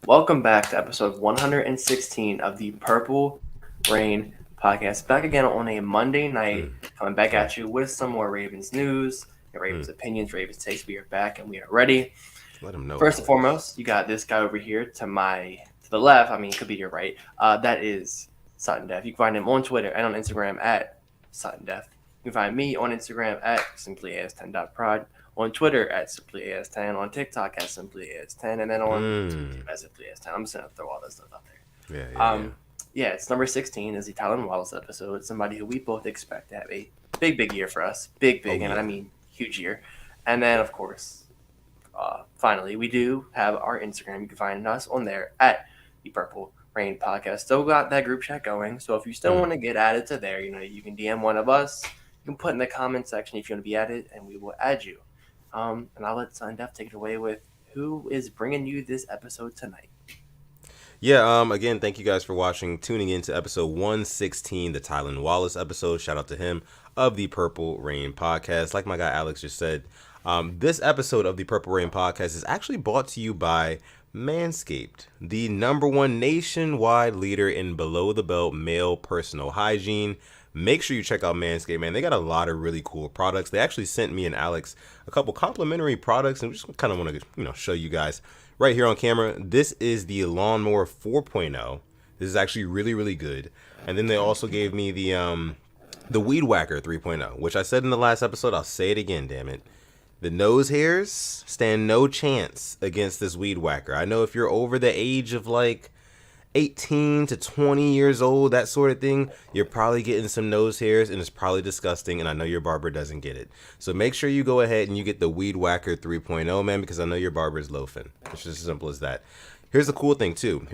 Welcome back to episode 116 of the Purple Rain podcast. Back again on a Monday night, coming back Yeah. at you with some more Ravens news, Ravens opinions, Ravens takes. We are back and we are ready. Let him know, First and Alex. foremost, you got this guy over here to the left. I mean, it could be your right. That is Sutton Def. You can find him on Twitter and on Instagram at Sutton Def. You can find me on Instagram at simplyas10.prod, on Twitter at simplyas10, on TikTok at simplyas10, and then on YouTube at simplyas10. I'm just gonna throw all this stuff out there. Yeah. Yeah, it's number 16 is the Tylen Wallace episode. Somebody who we both expect to have a big year for us. Big, and I mean huge year. And then, of course, finally, we do have our Instagram. You can find us on there at the Purple Rain Podcast. Still got that group chat going. So if you still want to get added to there, you can DM one of us. You can put in the comment section if you want to be added, and we will add you. And I'll let Sun Def take it away with who is bringing you this episode tonight. Yeah, again, thank you guys for tuning in to episode 116, the Tylen Wallace episode. Shout out to him of the Purple Rain Podcast. Like my guy Alex just said, this episode of the Purple Rain Podcast is actually brought to you by Manscaped, the #1 nationwide leader in below-the-belt male personal hygiene. Make sure you check out Manscaped, man. They got a lot of really cool products. They actually sent me and Alex a couple complimentary products, and we just kind of want to, show you guys right here on camera. This is the Lawnmower 4.0. This is actually really good. And then they also gave me the Weed Whacker 3.0, which I said in the last episode. I'll say it again, damn it. The nose hairs stand no chance against this Weed Whacker. I know if you're over the age of like 18 to 20 years old, that sort of thing, you're probably getting some nose hairs and it's probably disgusting, and I know your barber doesn't get it. So make sure you go ahead and you get the Weed Whacker 3.0, man, because I know your barber is loafing. It's just as simple as that. Here's the cool thing too.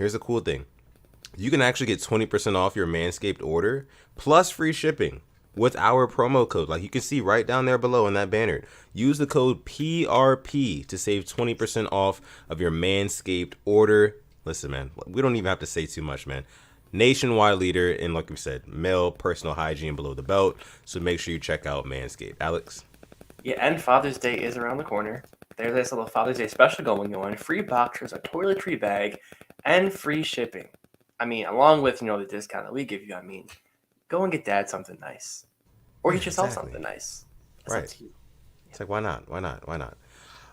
You can actually get 20% off your Manscaped order plus free shipping with our promo code. Like you can see right down there below in that banner. Use the code PRP to save 20% off of your Manscaped order. Listen, man, we don't even have to say too much, man. Nationwide leader in, like we said, male personal hygiene below the belt. So make sure you check out Manscaped. Alex? Yeah, and Father's Day is around the corner. There's this little Father's Day special going on. Free boxers, a toiletry bag, and free shipping. I mean, along with, the discount that we give you, go and get Dad something nice. Or get yourself something nice. That's Right. up to you. It's like, why not?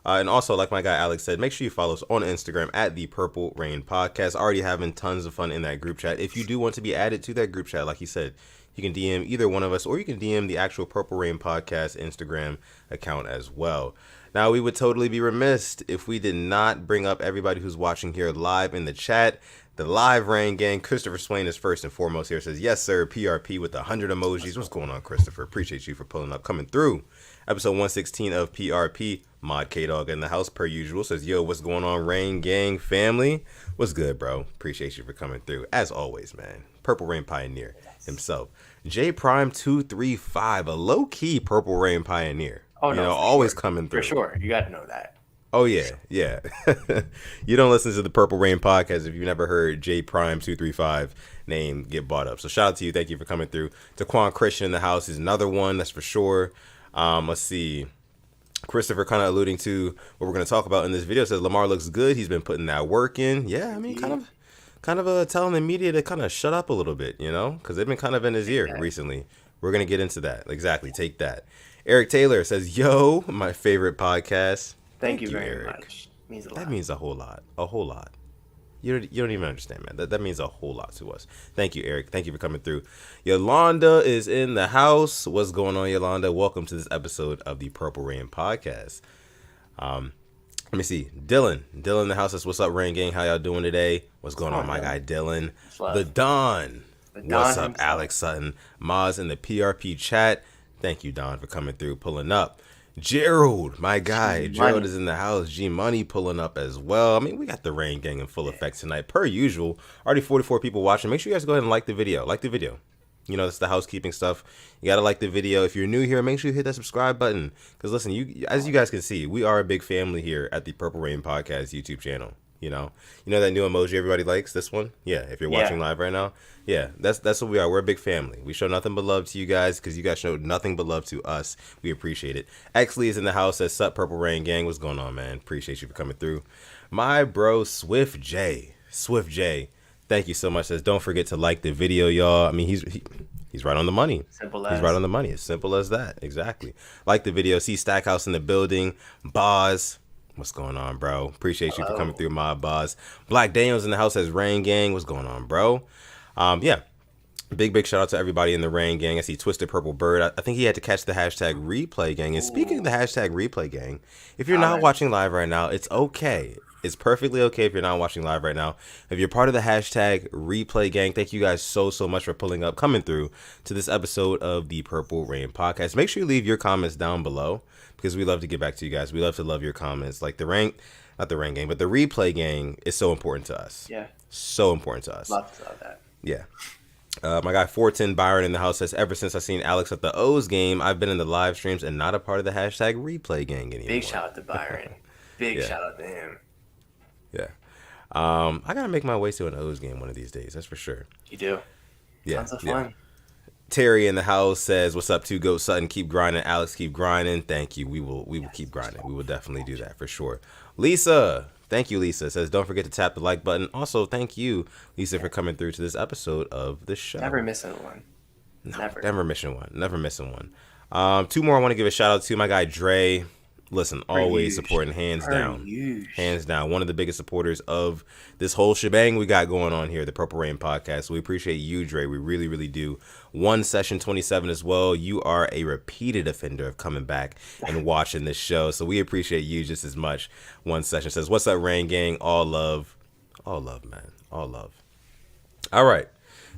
And also, like my guy Alex said, make sure you follow us on Instagram at the Purple Rain Podcast. Already having tons of fun in that group chat. If you do want to be added to that group chat, like he said, you can DM either one of us, or you can DM the actual Purple Rain Podcast Instagram account as well. Now, we would totally be remiss if we did not bring up everybody who's watching here live in the chat. The live Rain gang, Christopher Swain is first and foremost here. Says, yes, sir, PRP with 100 emojis. What's going on, Christopher? Appreciate you for pulling up, coming through. Episode 116 of PRP. Mod K-Dog in the house per usual. Says, yo, what's going on, Rain gang family? What's good, bro? Appreciate you for coming through. As always, man. Purple Rain Pioneer himself. J Prime 235, a low-key Purple Rain Pioneer. Oh, no, always sure. coming through. For sure. You got to know that. Oh, yeah. You don't listen to the Purple Rain Podcast if you've never heard J Prime 235 name get brought up. So shout out to you. Thank you for coming through. Daquan Christian in the house is another one, that's for sure. Let's see. Christopher kind of alluding to what we're going to talk about in this video. Says Lamar looks good. He's been putting that work in. Yeah, I mean, kind of telling the media to kind of shut up a little bit, because they've been kind of in his ear recently. We're going to get into that. Exactly. Take that. Eric Taylor says, yo, my favorite podcast. Thank you very much. Means a lot. That means a whole lot. A whole lot. You don't even understand, man. That means a whole lot to us. Thank you, Eric. Thank you for coming through. Yolanda is in the house. What's going on, Yolanda? Welcome to this episode of the Purple Rain Podcast. Let me see. Dylan in the house says, what's up, Rain Gang? How y'all doing today? What's going on, my guy Dylan? The Don. What's up, Alex Sutton? Maz in the PRP chat. Thank you, Don, for coming through, pulling up. Gerald, my guy. Gerald is in the house. G Money pulling up as well. I mean, we got the Rain Gang in full effect tonight, per usual. Already 44 people watching. Make sure you guys go ahead and like the video. That's the housekeeping stuff. You gotta like the video. If you're new here, make sure you hit that subscribe button. Because listen, as you guys can see, we are a big family here at the Purple Rain Podcast YouTube channel. You know that new emoji everybody likes. This one, yeah. If you're Yeah. watching live right now, yeah, that's what we are. We're a big family. We show nothing but love to you guys because you guys show nothing but love to us. We appreciate it. Exley is in the house. Says Sup Purple Rain Gang. What's going on, man? Appreciate you for coming through. My bro Swift J. Swift J. Thank you so much. Says don't forget to like the video, y'all. I mean, he's right on the money. Simple He's right as. on the money. As simple as that. Exactly. Like the video. See Stackhouse in the building. Boz. What's going on, bro? Appreciate you for coming Hello. through, my boss. Black Daniels in the house as Rain Gang. What's going on, bro? Yeah. Big shout out to everybody in the Rain Gang. I see Twisted Purple Bird. I think he had to catch the hashtag replay gang. And speaking of the Ooh. hashtag replay gang, if you're All not right. watching live right now, it's okay. It's perfectly okay if you're not watching live right now. If you're part of the hashtag replay gang, thank you guys so much for pulling up, coming through to this episode of the Purple Rain podcast. Make sure you leave your comments down below because we love to get back to you guys. We love to love your comments. Like not the rain gang, but the replay gang is so important to us. Yeah. So important to us. Love that. Yeah. My guy 410 Byron in the house says, ever since I seen Alex at the O's game, I've been in the live streams and not a part of the hashtag replay gang anymore. Big shout out to Byron. Big Yeah. shout out to him. Yeah. I gotta make my way to an O's game one of these days. That's for sure. You do. Yeah. Tons of Yeah. fun. Terry in the house says, "What's up, Two Goat Sutton? Keep grinding, Alex. Keep grinding. Thank you. We will keep grinding. We will definitely do that for sure." Lisa, thank you. Lisa says, "Don't forget to tap the like button." Also, thank you, Lisa, for coming through to this episode of the show. Never missing one. No, Never. never missing one. Never missing one. Two more I want to give a shout out to my guy Dre. Listen, always supporting, hands down. Hands down. One of the biggest supporters of this whole shebang we got going on here, the Purple Rain podcast. So we appreciate you, Dre. We really, really do. One Session 27 as well. You are a repeated offender of coming back and watching this show. So we appreciate you just as much. One Session says, "What's up, Rain Gang? All love." All love, man. All love. All right.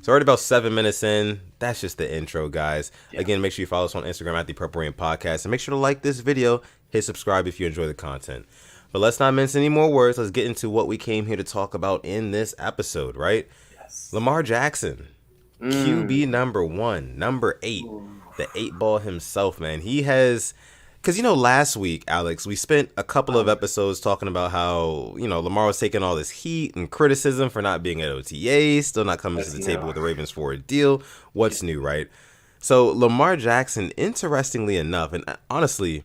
So already about 7 minutes in. That's just the intro, guys. Yeah. Again, make sure you follow us on Instagram at the Purple Rain Podcast. And make sure to like this video. Hit subscribe if you enjoy the content. But let's not mince any more words. Let's get into what we came here to talk about in this episode, right? Yes. Lamar Jackson, QB number 1, number 8, the 8-ball himself, man. He has... Because, last week, Alex, we spent a couple of episodes talking about how, Lamar was taking all this heat and criticism for not being at OTA, still not coming to the table with the Ravens for a deal. What's new, right? So, Lamar Jackson, interestingly enough, and honestly,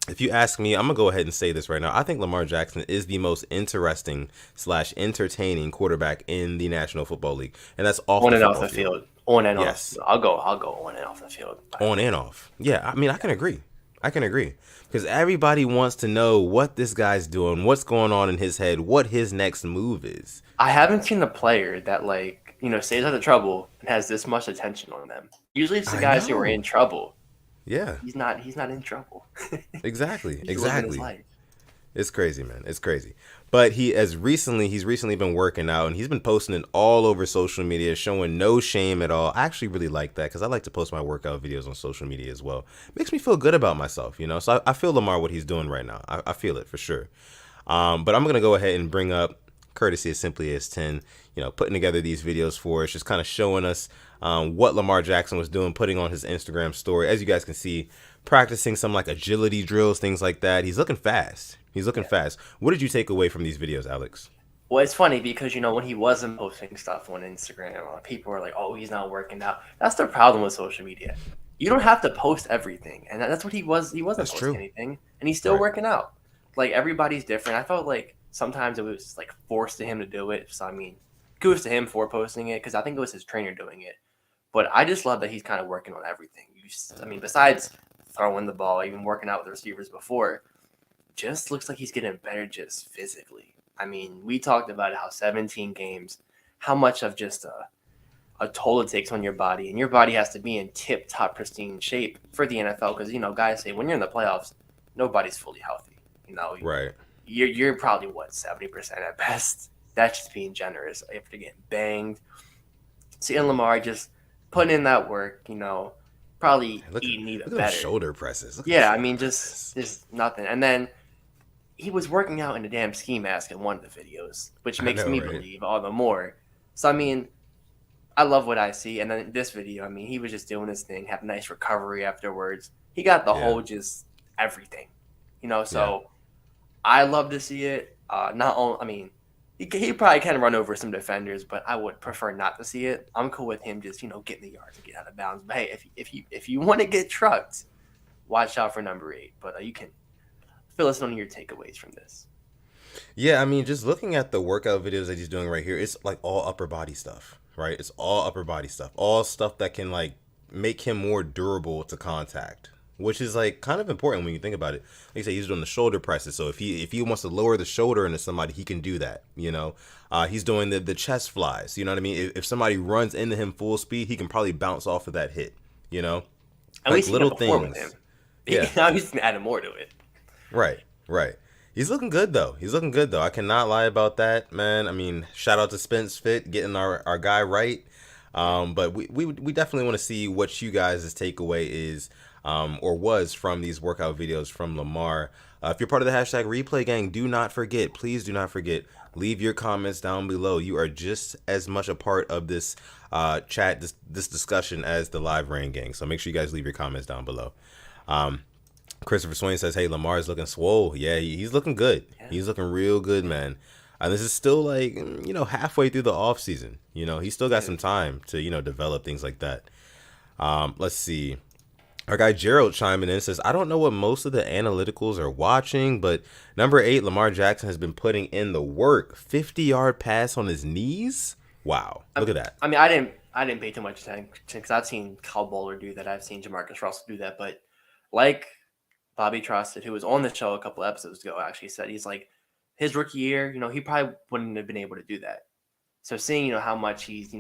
if you ask me, I'm going to go ahead and say this right now. I think Lamar Jackson is the most interesting / entertaining quarterback in the National Football League. And that's off on the and off football the field. On and Yes. off. I'll go on and off the field. On and off. Yeah, I mean, I can agree. Because everybody wants to know what this guy's doing, what's going on in his head, what his next move is. I haven't seen a player that stays out of trouble and has this much attention on them. Usually it's the guys who are in trouble. Yeah. He's not in trouble. Exactly. He's living his life. It's crazy, man. It's crazy. But he's recently been working out, and he's been posting it all over social media, showing no shame at all. I actually really like that because I like to post my workout videos on social media as well. Makes me feel good about myself, So I feel Lamar what he's doing right now. I feel it for sure. But I'm gonna go ahead and bring up courtesy as Simply as 10, putting together these videos for us, just kind of showing us what Lamar Jackson was doing, putting on his Instagram story. As you guys can see, practicing some agility drills, things like that. He's looking fast. Fast. What did you take away from these videos, Alex? Well, it's funny because, when he wasn't posting stuff on Instagram, people were like, oh, he's not working out. That's the problem with social media. You don't have to post everything. And that's what he was. He wasn't posting anything. And he's still working out. Everybody's different. I felt like sometimes it was forced to him to do it. So, I mean, kudos to him for posting it because I think it was his trainer doing it. But I just love that he's kind of working on everything. Besides throwing the ball, even working out with the receivers before, just looks like he's getting better just physically. We talked about it, how 17 games, how much of just a toll it takes on your body. And your body has to be in tip-top pristine shape for the NFL because, guys say when you're in the playoffs, nobody's fully healthy. Right. You're probably, 70% at best. That's just being generous after getting banged. Seeing Lamar just putting in that work, probably eating even better. Shoulder presses. Just nothing. And then he was working out in a damn ski mask in one of the videos, which makes me believe all the more. So, I love what I see. And then this video, he was just doing his thing, have nice recovery afterwards. He got the whole just everything, so I love to see it. Not only, I mean, he probably can run over some defenders, but I would prefer not to see it. I'm cool with him just get in the yards and get out of bounds. But hey, if you want to get trucked, watch out for number 8. But you can fill us in on your takeaways from this. Yeah, I mean, just looking at the workout videos that he's doing right here, it's like all upper body stuff, right? It's all upper body stuff, all stuff that can like make him more durable to contact, which is like kind of important when you think about it. Like I say, he's doing the shoulder presses, so if he wants to lower the shoulder into somebody, he can do that. He's doing the chest flies. You know what I mean? If somebody runs into him full speed, he can probably bounce off of that hit. You know, At like least little before with things. him. Yeah. Now he's adding more to it. Right, right. He's looking good though. He's looking good though. I cannot lie about that, man. I mean, shout out to Spence Fit getting our guy right. But we definitely want to see what you guys' takeaway is, or was from these workout videos from Lamar. If you're part of the hashtag replay gang, do not forget, please do not forget, leave your comments down below. You are just as much a part of this chat, this discussion as the live rain gang. So make sure you guys leave your comments down below. Christopher Swain says, "Hey, Lamar is looking swole. Yeah, he's looking good. Yeah. He's looking real good, man. And this is still like halfway through the off season. He's still got some time to develop things like that. Let's see. Our guy Gerald chiming in says, I don't know what most of the analyticals are watching, but number 8, Lamar Jackson has been putting in the work. 50-yard pass on his knees. Wow, look at that. I mean, I didn't pay too much attention because I've seen Kyle Bowler do that. I've seen Jamarcus Russell do that, but like Bobby Trusted, who was on the show a couple episodes ago, actually said he's like his rookie year, he probably wouldn't have been able to do that. So seeing, how much he's,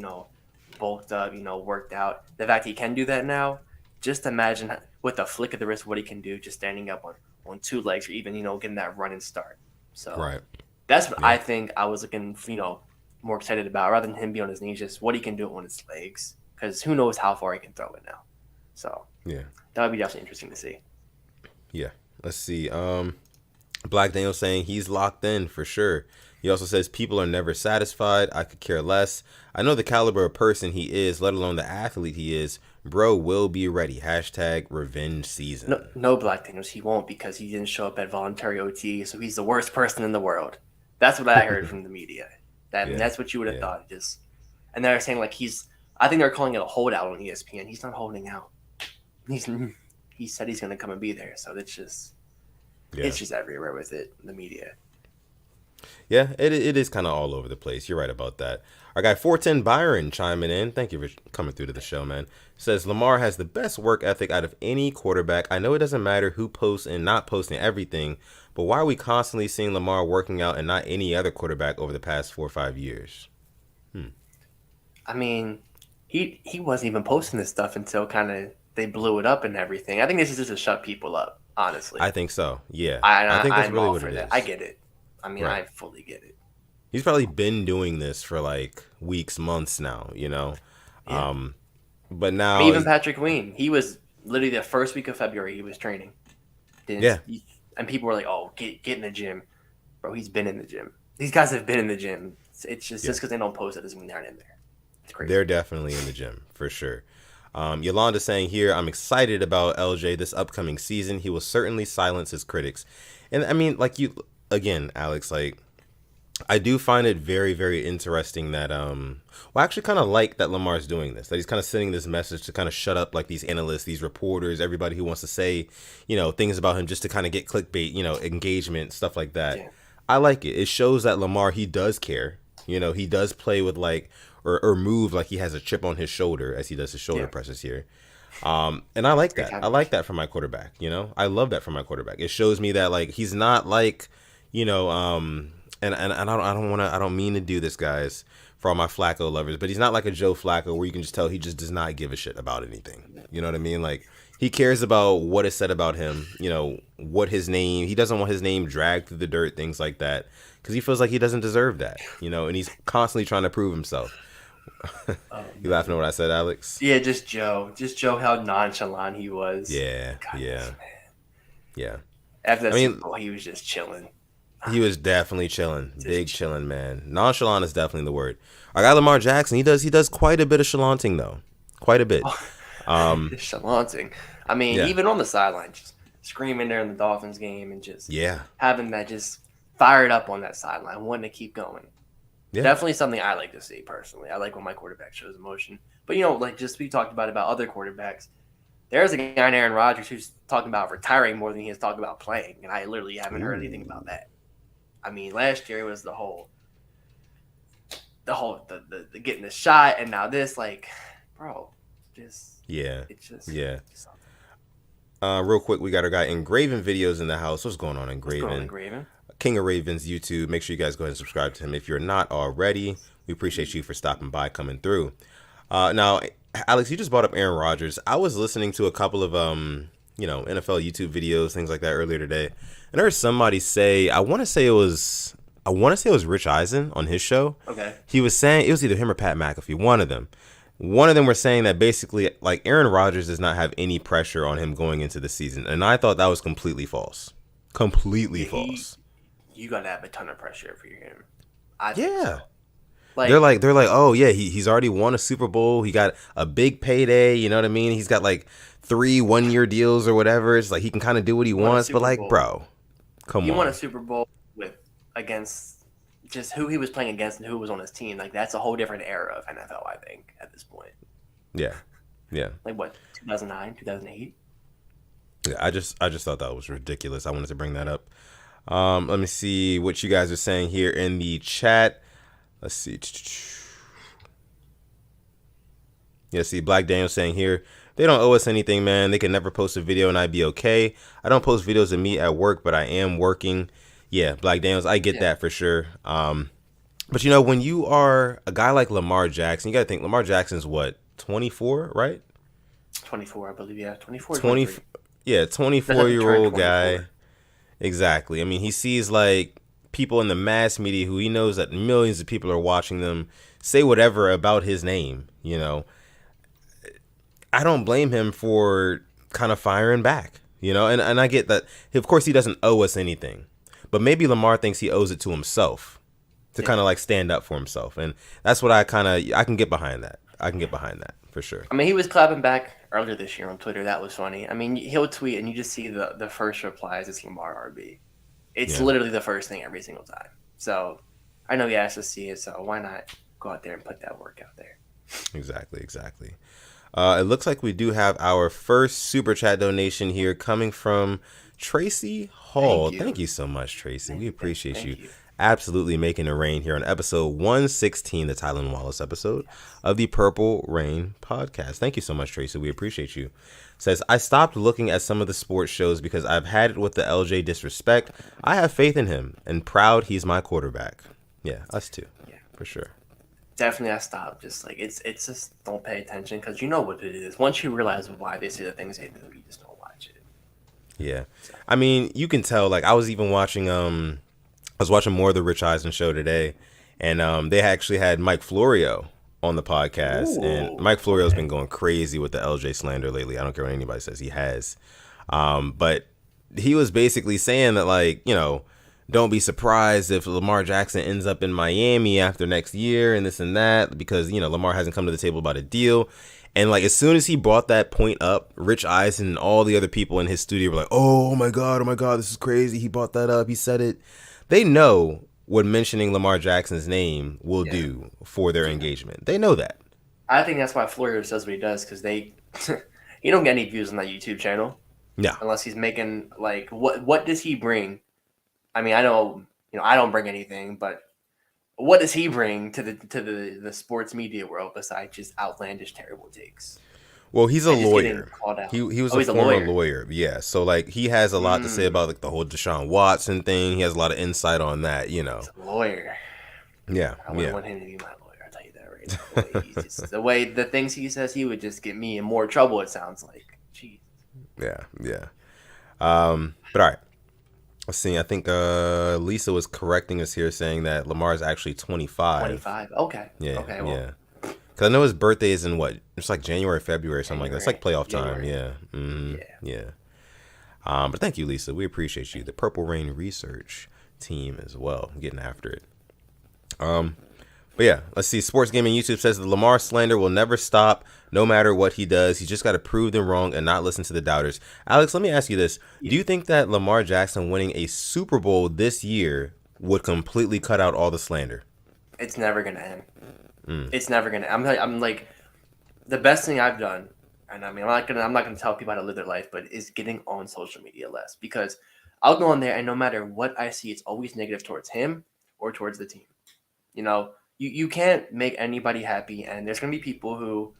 bulked up, worked out, the fact he can do that now, just imagine with a flick of the wrist what he can do just standing up on 2 legs or even, getting that running start. So Right. that's what I think I was looking, more excited about rather than him be on his knees, just what he can do on his legs because who knows how far he can throw it now. So Yeah. that would be definitely interesting to see. Yeah. Let's see. Black Daniel saying he's locked in for sure. He also says people are never satisfied. I could care less. I know the caliber of person he is, let alone the athlete he is. Bro will be ready. Hashtag revenge season. No Black Daniels, he won't because he didn't show up at voluntary OT, so he's the worst person in the world. That's what I heard from the media. That's what you would have thought. And they're saying like I think they're calling it a holdout on ESPN. He's not holding out. He said he's going to come and be there, so it's just everywhere with it, the media. Yeah, it is kind of all over the place. You're right about that. Our guy 410 Byron chiming in. Thank you for coming through to the show, man. Says Lamar has the best work ethic out of any quarterback. I know it doesn't matter who posts and not posting everything, but why are we constantly seeing Lamar working out and not any other quarterback over the past 4 or 5 years? I mean, he wasn't even posting this stuff until kind of they blew it up and everything. I think this is just to shut people up, honestly. I think so. Yeah. I think that's I'm really all what for it that. is. I get it. I mean, Right. I fully get it. He's probably been doing this for like weeks, months now, Yeah. But now Even Patrick Queen, he was literally the first week of February he was training. And people were like, "Oh, get in the gym, bro." He's been in the gym. These guys have been in the gym. It's just because they don't post it doesn't mean they aren't in there. It's crazy. They're definitely in the gym for sure. Yolanda saying here, I'm excited about LJ this upcoming season. He will certainly silence his critics. And I mean, like you, again, Alex, like I do find it very, very interesting that, I actually kind of like that Lamar's doing this, that he's kind of sending this message to kind of shut up like these analysts, these reporters, everybody who wants to say, things about him just to kind of get clickbait, engagement, stuff like that. Yeah. I like it. It shows that Lamar, he does care. He does play with like, or move like he has a chip on his shoulder as he does his shoulder presses here. And I like that. I like that from my quarterback. I love that from my quarterback. It shows me that like he's not like, and I don't mean to do this, guys, for all my Flacco lovers, but he's not like a Joe Flacco where you can just tell he just does not give a shit about anything. You know what I mean? Like he cares about what is said about him, what his name, he doesn't want his name dragged through the dirt, things like that, because he feels like he doesn't deserve that, and he's constantly trying to prove himself. You laughing at what I said, Alex? Yeah, just Joe, how nonchalant he was. Yeah, God, yeah, yeah. After that Super Bowl, he was just chilling. He was definitely chilling, big chilling, man. Nonchalant is definitely the word. Our guy Lamar Jackson, he does quite a bit of chalanting though, quite a bit. Chalanting. I mean, even on the sideline, just screaming during the Dolphins game and just having that just fired up on that sideline, wanting to keep going. Yeah. Definitely something I like to see personally. I like when my quarterback shows emotion. But, like just we talked about other quarterbacks. There's a guy in Aaron Rodgers who's talking about retiring more than he is talking about playing, and I literally haven't heard anything about that. I mean, last year it was the getting the shot, and now this, like, bro, just it's just Real quick, we got our guy Engraven Videos in the house. What's going on, Engraven? What's going on, Engraven? King of Ravens YouTube. Make sure you guys go ahead and subscribe to him if you're not already. We appreciate you for stopping by, coming through. Now, Alex, you just brought up Aaron Rodgers. I was listening to a couple of NFL YouTube videos, things like that earlier today, and I heard somebody say, I want to say it was Rich Eisen on his show. Okay. He was saying, it was either him or Pat McAfee, one of them. One of them were saying that basically, like, Aaron Rodgers does not have any pressure on him going into the season, and I thought that was completely false. Completely false. You got to have a ton of pressure for him. Yeah. So. Like, they're like, oh yeah, he's already won a Super Bowl. He got a big payday. You know what I mean? He's got like 3 1-year deals or whatever. It's like he can kind of do what he wants. But like, bro, come on. He won a Super Bowl against just who he was playing against and who was on his team. Like that's a whole different era of NFL. I think at this point. Yeah. Like what, 2009, 2008? Yeah, I just thought that was ridiculous. I wanted to bring that up. Let me see what you guys are saying here in the chat. Let's see. Yeah, see, Black Daniel saying here, they don't owe us anything, man. They can never post a video and I'd be okay. I don't post videos of me at work, but I am working. Yeah, Black Daniels, I get that for sure. But when you are a guy like Lamar Jackson, you got to think Lamar Jackson's what, 24, right? 24, I believe. Yeah, 24. 24-year-old guy. Exactly. I mean, he sees like people in the mass media who he knows that millions of people are watching them say whatever about his name. I don't blame him for kind of firing back, and I get that. Of course, he doesn't owe us anything, but maybe Lamar thinks he owes it to himself to kind of like stand up for himself. And that's what I can get behind that. I can get behind that for sure. I mean, he was clapping back earlier this year on Twitter. That was funny. I mean, he'll tweet and you just see the first replies. It's Lamar RB. It's literally the first thing every single time. So I know he has to see it. So why not go out there and put that work out there? Exactly. It looks like we do have our first super chat donation here coming from Tracy Hall. Thank you so much, Tracy. We appreciate you absolutely making it rain here on episode 116, the Tylen Wallace episode of the Purple Rain podcast. Thank you so much, Tracy. We appreciate you. Says, I stopped looking at some of the sports shows because I've had it with the LJ disrespect. I have faith in him and proud he's my quarterback. Yeah, us too. Yeah, for sure. Definitely, I stopped. Just like it's just don't pay attention because you know what it is. Once you realize why they say the things they do, you just don't watch it. Yeah, I mean, you can tell. Like I was even watching. I was watching more of the Rich Eisen show today, and they actually had Mike Florio on the podcast. Ooh, and Mike Florio's been going crazy with the LJ slander lately. I don't care what anybody says, he has. But he was basically saying that, like, don't be surprised if Lamar Jackson ends up in Miami after next year and this and that, because, Lamar hasn't come to the table about a deal. And like, as soon as he brought that point up, Rich Eisen and all the other people in his studio were like, oh my God, this is crazy. He brought that up. He said it. They know what mentioning Lamar Jackson's name will do for their engagement. They know that. I think that's why Florio does what he does, because he don't get any views on that YouTube channel. No. Unless he's making, like, what does he bring? I mean, I know, I don't bring anything, but what does he bring to the sports media world besides just outlandish, terrible takes? Well, he's a lawyer. He was a former lawyer. Yeah. So like he has a lot to say about like the whole Deshaun Watson thing. He has a lot of insight on that, He's a lawyer. Yeah. I wouldn't want him to be my lawyer. I'll tell you that right now. The things he says, he would just get me in more trouble, it sounds like. Jeez. Yeah. But all right. Let's see. I think Lisa was correcting us here, saying that Lamar is actually 25. 25. Okay. Yeah. Okay. Well. Yeah. Because I know his birthday is in what? It's like January, February, something like that. It's like playoff time. Yeah. Mm-hmm. Yeah. But thank you, Lisa. We appreciate you. The Purple Rain Research team as well, getting after it. But yeah, let's see. Sports Gaming YouTube says the Lamar slander will never stop, no matter what he does. He's just got to prove them wrong and not listen to the doubters. Alex, let me ask you this: do you think that Lamar Jackson winning a Super Bowl this year would completely cut out all the slander. It's never gonna end. It's never gonna. I'm like the best thing I've done, and I mean I'm not gonna tell people how to live their life, but is getting on social media less because I'll go on there and no matter what I see, it's always negative towards him or towards the team. You know, you can't make anybody happy, and there's gonna be people who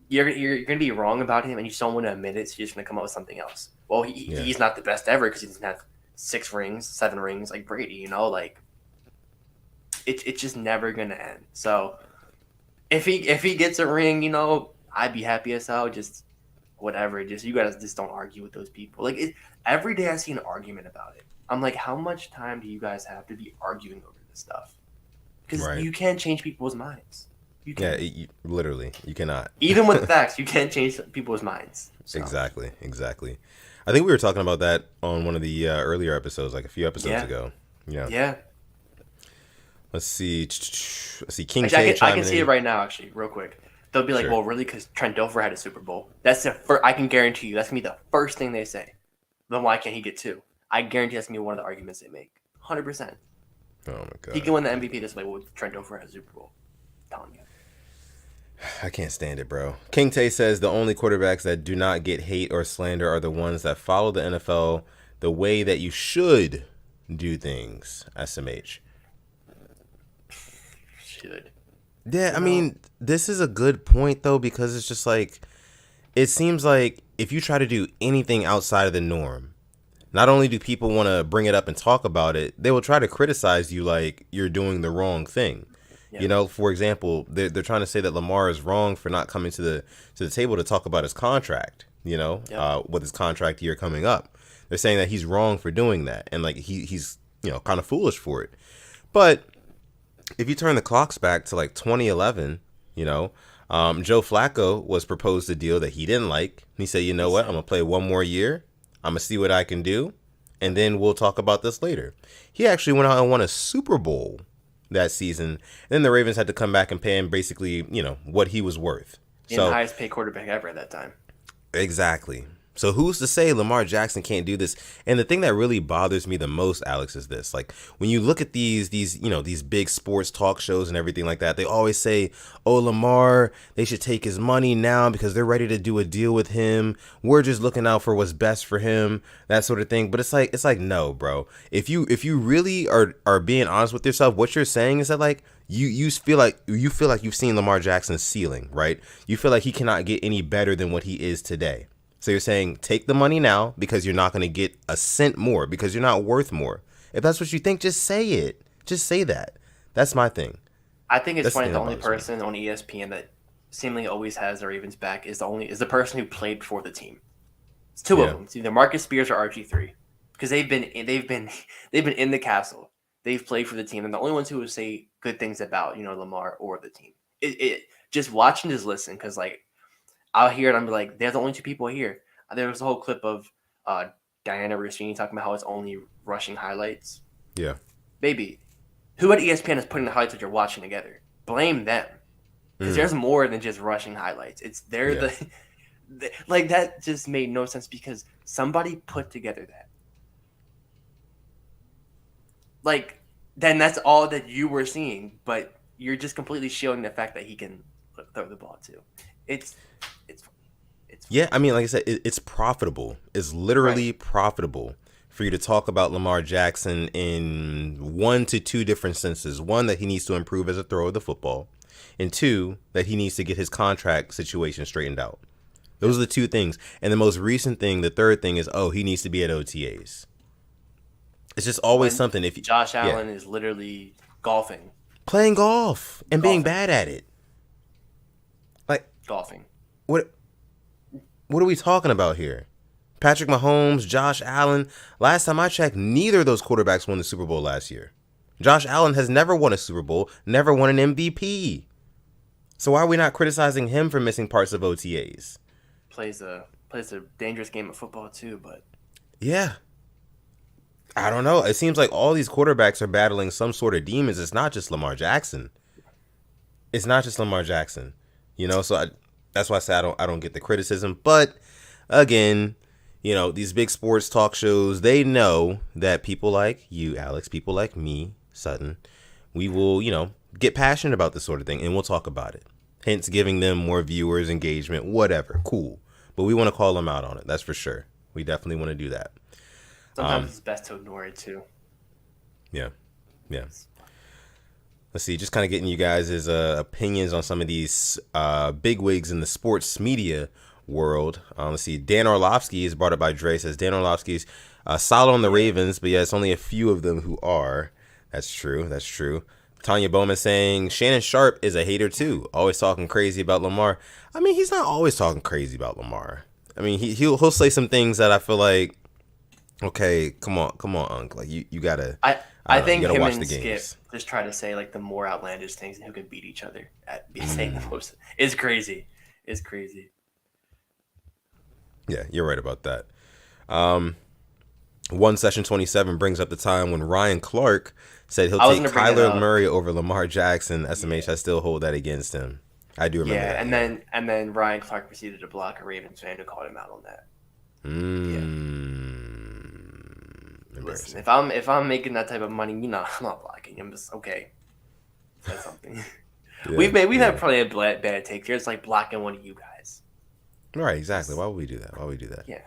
you're gonna be wrong about him, and you just don't want to admit it, so you're just gonna come up with something else. Well, he's not the best ever because he doesn't have 6 rings, 7 rings like Brady. You know, like it's just never gonna end. So if he gets a ring, you know, I'd be happy as hell. Just whatever. Just you guys just don't argue with those people. Like every day I see an argument about it. I'm like, how much time do you guys have to be arguing over this stuff? Because you can't change people's minds. You can't. Yeah, literally, you cannot. Even with facts, you can't change people's minds. So. Exactly. I think we were talking about that on one of the earlier episodes, like a few episodes ago. Yeah. Let's see. King actually, K. I can see it right now. Actually, real quick, they'll be like, "Well, really?" Because Trent Dilfer had a Super Bowl. That's the first. I can guarantee you that's gonna be the first thing they say. Then why can't he get 2? I guarantee that's gonna be one of the arguments they make. 100%. Oh my god. He can win the MVP this way. Well, Trent Dilfer has a Super Bowl. I'm telling you. I can't stand it, bro. King Tay says the only quarterbacks that do not get hate or slander are the ones that follow the NFL the way that you should do things. SMH. Should. Yeah, I mean, this is a good point, though, because it's just like, it seems like if you try to do anything outside of the norm, not only do people want to bring it up and talk about it, they will try to criticize you like you're doing the wrong thing. Yeah. You know, for example, they're trying to say that Lamar is wrong for not coming to the table to talk about his contract, you know, with his contract year coming up. They're saying that he's wrong for doing that. And like he's, you know, kind of foolish for it. But if you turn the clocks back to like 2011, you know, Joe Flacco was proposed a deal that he didn't like. He said, you know what, I'm going to play one more year. I'm going to see what I can do. And then we'll talk about this later. He actually went out and won a Super Bowl that season. And then the Ravens had to come back and pay him basically, you know, what he was worth. The highest paid quarterback ever at that time. Exactly. So who's to say Lamar Jackson can't do this? And the thing that really bothers me the most, Alex, is this. Like, when you look at these you know, these big sports talk shows and everything like that, they always say, oh, Lamar, they should take his money now because they're ready to do a deal with him. We're just looking out for what's best for him, that sort of thing. But it's like, no, bro. If you really are being honest with yourself, what you're saying is that, like, you feel like you've seen Lamar Jackson's ceiling, right? You feel like he cannot get any better than what he is today. So you're saying take the money now because you're not going to get a cent more because you're not worth more. If that's what you think, just say it. Just say that. That's my thing. I think it's funny the only person on ESPN that seemingly always has the Ravens back is the person who played for the team. It's 2 of them. It's either Marcus Spears or RG3 because they've been in the castle. They've played for the team, and the only ones who would say good things about, you know, Lamar or the team. It just watch and just listen because like. I'll hear it. I'm like, they're the only 2 people here. There was a whole clip of Diana Rossini talking about how it's only rushing highlights. Yeah. Baby, who at ESPN is putting the highlights that you're watching together? Blame them. Because there's more than just rushing highlights. They're like, that just made no sense because somebody put together that. Like, then that's all that you were seeing, but you're just completely shielding the fact that he can throw the ball too. It's yeah, I mean, like I said, it's profitable. It's literally profitable for you to talk about Lamar Jackson in 1 to 2 different senses. 1, that he needs to improve as a thrower of the football. And 2, that he needs to get his contract situation straightened out. Those are the 2 things. And the most recent thing, the third thing is, he needs to be at OTAs. It's just always something. If Josh Allen is literally golfing. Playing golf and being bad at it. Like golfing. What are we talking about here? Patrick Mahomes, Josh Allen. Last time I checked, neither of those quarterbacks won the Super Bowl last year. Josh Allen has never won a Super Bowl, never won an MVP. So why are we not criticizing him for missing parts of OTAs? Plays a dangerous game of football too, but yeah. I don't know. It seems like all these quarterbacks are battling some sort of demons. It's not just Lamar Jackson. You know, so that's why I say I don't get the criticism. But again, these big sports talk shows, they know that people like you, Alex, people like me, Sutton, we will, get passionate about this sort of thing and we'll talk about it. Hence giving them more viewers, engagement, whatever. Cool. But we want to call them out on it. That's for sure. We definitely want to do that. Sometimes it's best to ignore it too. Yeah. Yeah. Let's see, just kind of getting you guys' opinions on some of these bigwigs in the sports media world. Let's see, Dan Orlovsky is brought up by Dre, says Dan Orlovsky's solid on the Ravens, but yeah, it's only a few of them who are. That's true. That's true. Tanya Bowman saying Shannon Sharp is a hater too, always talking crazy about Lamar. I mean, he's not always talking crazy about Lamar. I mean, he'll say some things that I feel like, okay, come on, Unc. Like you gotta. I think him and Skip just try to say like the more outlandish things and who can beat each other at saying the most. It's crazy. It's crazy. Yeah, you're right about that. One Session 27 brings up the time when Ryan Clark said he'll take Kyler Murray over Lamar Jackson. SMH, I still hold that against him. I do remember that. And then Ryan Clark proceeded to block a Ravens fan who called him out on that. Listen, if I'm making that type of money, I'm not blocking. I'm just okay. That's something. We've had probably a bad take here. It's like blocking one of you guys. Right, exactly. Why would we do that? Yeah.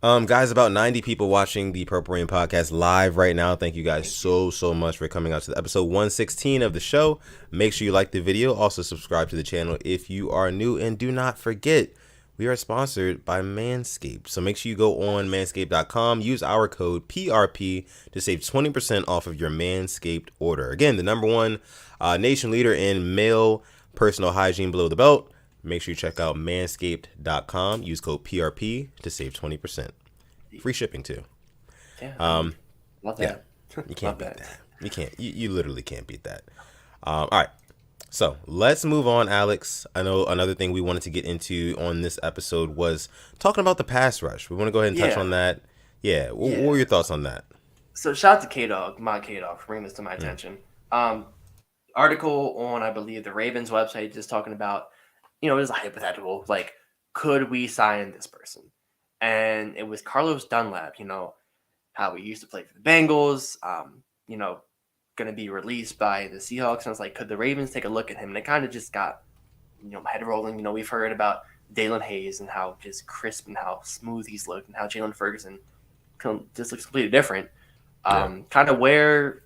Guys, about 90 people watching the Purple Rain podcast live right now. Thank you guys so much for coming out to the episode 116 of the show. Make sure you like the video. Also subscribe to the channel if you are new, and do not forget, we are sponsored by Manscaped. So make sure you go on manscaped.com, use our code PRP to save 20% off of your Manscaped order. Again, the number one nation leader in male personal hygiene below the belt. Make sure you check out manscaped.com. Use code PRP to save 20%. Free shipping too. Yeah. Love that. Yeah, you can't beat that. You can't. You literally can't beat that. All right. So let's move on, Alex. I know another thing we wanted to get into on this episode was talking about the pass rush. We want to go ahead and touch on that. Yeah. What were your thoughts on that? So shout out to K-Dog, for bringing this to my attention. Article on, I believe, the Ravens website just talking about, it was a hypothetical, like, could we sign this person? And it was Carlos Dunlap, how he used to play for the Bengals, going to be released by the Seahawks. And I was like, could the Ravens take a look at him? And it kind of just got, my head rolling. We've heard about Dalen Hayes and how just crisp and how smooth he's looked, and how Jalen Ferguson just looks completely different. Kind of where,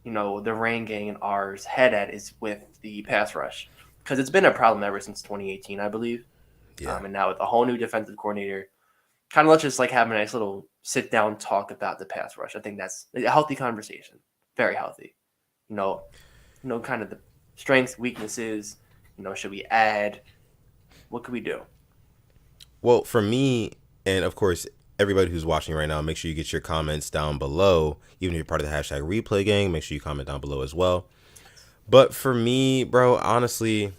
the Rain Gang and ours head at is with the pass rush. Because it's been a problem ever since 2018, I believe. Yeah. And now with a whole new defensive coordinator, kind of let's just like have a nice little sit down talk about the pass rush. I think that's a healthy conversation. Very healthy. Kind of the strengths, weaknesses. Should we add? What could we do? Well, for me, and of course, everybody who's watching right now, make sure you get your comments down below. Even if you're part of the hashtag replay gang, make sure you comment down below as well. But for me, bro, honestly,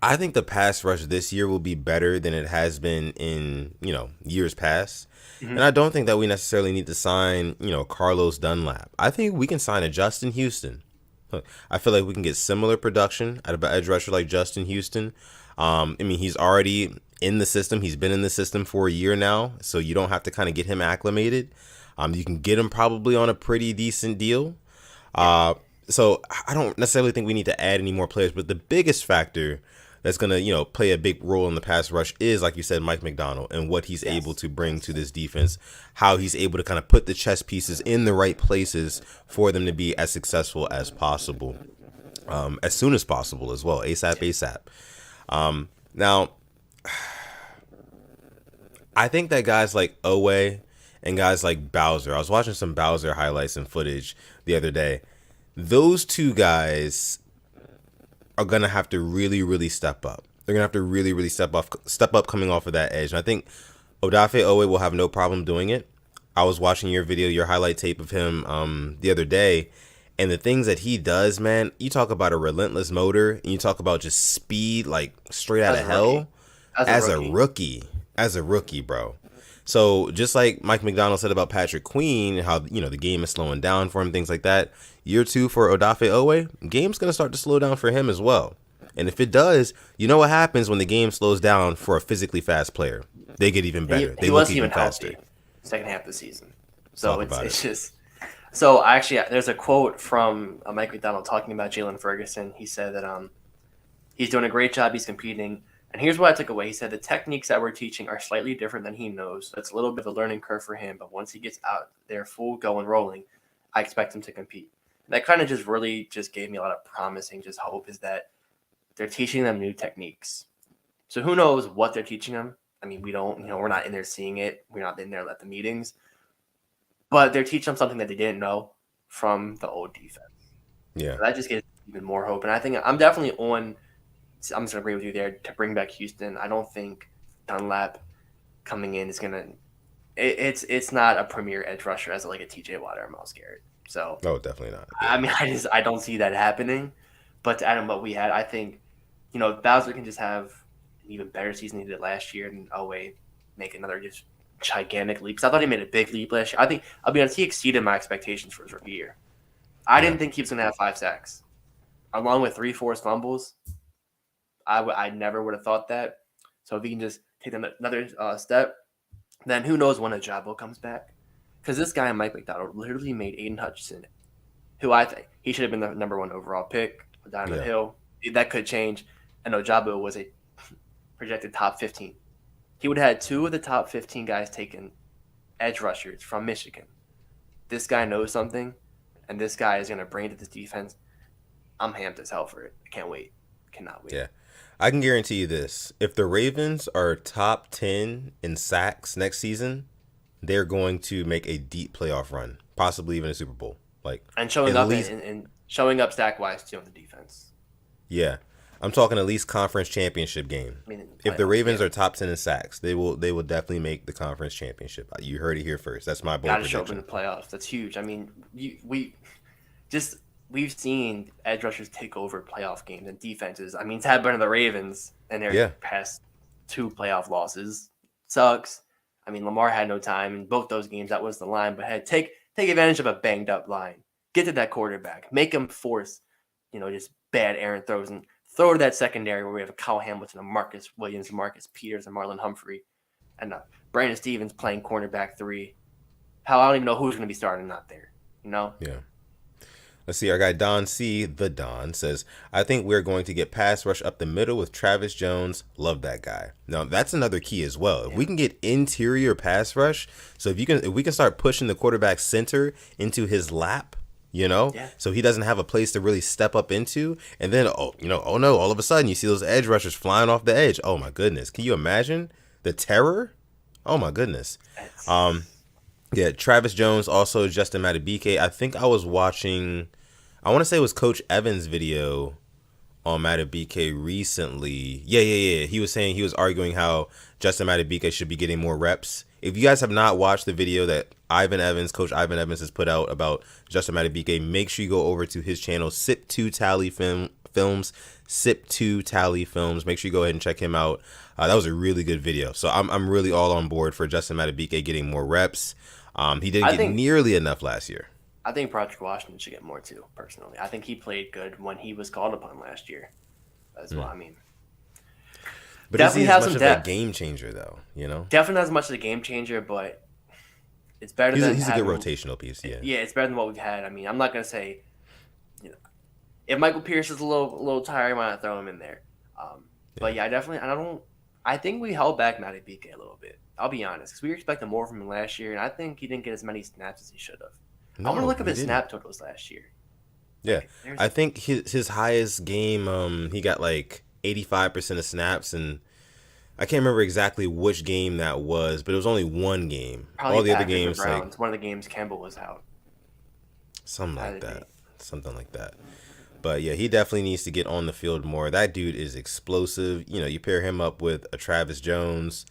I think the pass rush this year will be better than it has been in, years past. Mm-hmm. And I don't think that we necessarily need to sign, Carlos Dunlap. I think we can sign a Justin Houston. Look, I feel like we can get similar production out of an edge rusher like Justin Houston. He's already in the system. He's been in the system for a year now, so you don't have to kind of get him acclimated. You can get him probably on a pretty decent deal. So I don't necessarily think we need to add any more players, but the biggest factor that's going to, play a big role in the pass rush is, like you said, Mike McDonald and what he's able to bring to this defense, how he's able to kind of put the chess pieces in the right places for them to be as successful as possible, as soon as possible as well, ASAP. Now, I think that guys like Owe and guys like Bowser, I was watching some Bowser highlights and footage the other day. Those two guys are going to have to really, really step up. They're going to have to really, really step up coming off of that edge. And I think Odafe Owe will have no problem doing it. I was watching your video, your highlight tape of him the other day. And the things that he does, man, you talk about a relentless motor and you talk about just speed, like straight out of hell as a rookie, bro. So just like Mike McDonald said about Patrick Queen, how, the game is slowing down for him, things like that. Year two for Odafe Owe, game's going to start to slow down for him as well. And if it does, you know what happens when the game slows down for a physically fast player? They get even better. They He look wasn't even even faster. healthy second half of the season. So Talk it's about it's it. just so actually there's a quote from Mike McDonald talking about Jalen Ferguson. He said that he's doing a great job. He's competing. And here's what I took away. He said the techniques that we're teaching are slightly different than he knows. So it's a little bit of a learning curve for him. But once he gets out there full go and rolling, I expect him to compete. And that kind of just really just gave me a lot of promising just hope is that they're teaching them new techniques. So who knows what they're teaching them? I mean, we don't, we're not in there seeing it. We're not in there at the meetings. But they're teaching them something that they didn't know from the old defense. Yeah. So that just gives even more hope. And I think I'm definitely on – I'm just gonna agree with you there to bring back Houston. I don't think Dunlap coming in is gonna. It's not a premier edge rusher as like a TJ Watt or a Myles Garrett. So Oh, definitely not. Yeah. I mean, I don't see that happening. But to add on what we had, I think Bowser can just have an even better season than he did last year, and Elway make another just gigantic leap. Because I thought he made a big leap last year. I think I'll be honest, he exceeded my expectations for his rookie year. I didn't think he was gonna have 5 sacks, along with 3 forced fumbles. I never would have thought that. So if he can just take another step, then who knows when Ajabo comes back? Because this guy, Mike McDonald, literally made Aiden Hutchinson, who I think he should have been the number 1 overall pick down the hill. That could change. And Ajabo was a projected top 15. He would have had 2 of the top 15 guys taken edge rushers from Michigan. This guy knows something, and this guy is going to bring it to this defense. I'm hamped as hell for it. I can't wait. Cannot wait. Yeah. I can guarantee you this. If the Ravens are top 10 in sacks next season, they're going to make a deep playoff run, possibly even a Super Bowl. And showing up and showing up stack wise too on the defense. Yeah. I'm talking at least conference championship game. I mean, if the Ravens are top 10 in sacks, they will definitely make the conference championship. You heard it here first. That's my bold gotta prediction. show up in the playoffs. That's huge. I mean, we've seen edge rushers take over playoff games and defenses. I mean, it's happened to the Ravens and their past 2 playoff losses. Sucks. I mean, Lamar had no time in both those games. That was the line, but had take advantage of a banged up line. Get to that quarterback. Make him force, just bad errant throws and throw to that secondary where we have a Kyle Hamilton, a Marcus Williams, a Marcus Peters, and Marlon Humphrey, and Brandon Stevens playing cornerback 3. Hell, I don't even know who's going to be starting out there. Yeah. Let's see. Our guy Don C. The Don says, I think we're going to get pass rush up the middle with Travis Jones. Love that guy. Now, that's another key as well. If we can get interior pass rush, so if we can start pushing the quarterback center into his lap, so he doesn't have a place to really step up into, and then, oh no, all of a sudden you see those edge rushers flying off the edge. Oh, my goodness. Can you imagine the terror? Oh, my goodness. Yeah, Travis Jones, also Justin Madubuike. I think I was watching, I want to say it was Coach Evans' video on Madubuike recently. Yeah. He was saying, he was arguing how Justin Madubuike should be getting more reps. If you guys have not watched the video that Coach Ivan Evans has put out about Justin Madubuike, make sure you go over to his channel, Sip2 Tally Films. Sip2 Tally Films. Make sure you go ahead and check him out. That was a really good video. So I'm really all on board for Justin Madubuike getting more reps. He didn't get nearly enough last year. I think Patrick Washington should get more too, personally. I think he played good when he was called upon last year as well. I mean, but definitely is he as much of a game changer, though? Definitely not as much of a game changer, but it's better than he's a good rotational piece. Yeah, it's better than what we've had. I mean, I'm not gonna say, if Michael Pierce is a little tired, why not throw him in there? But yeah, I think we held back Madubuike a little bit. I'll be honest, because we were expecting more from him last year, and I think he didn't get as many snaps as he should have. I want to look up his snap totals last year. Yeah, I think his highest game, he got like 85% of snaps, and I can't remember exactly which game that was, but it was only one game. Probably all the other games, like one of the games, Campbell was out. Something like that. But yeah, he definitely needs to get on the field more. That dude is explosive. You pair him up with a Travis Jones,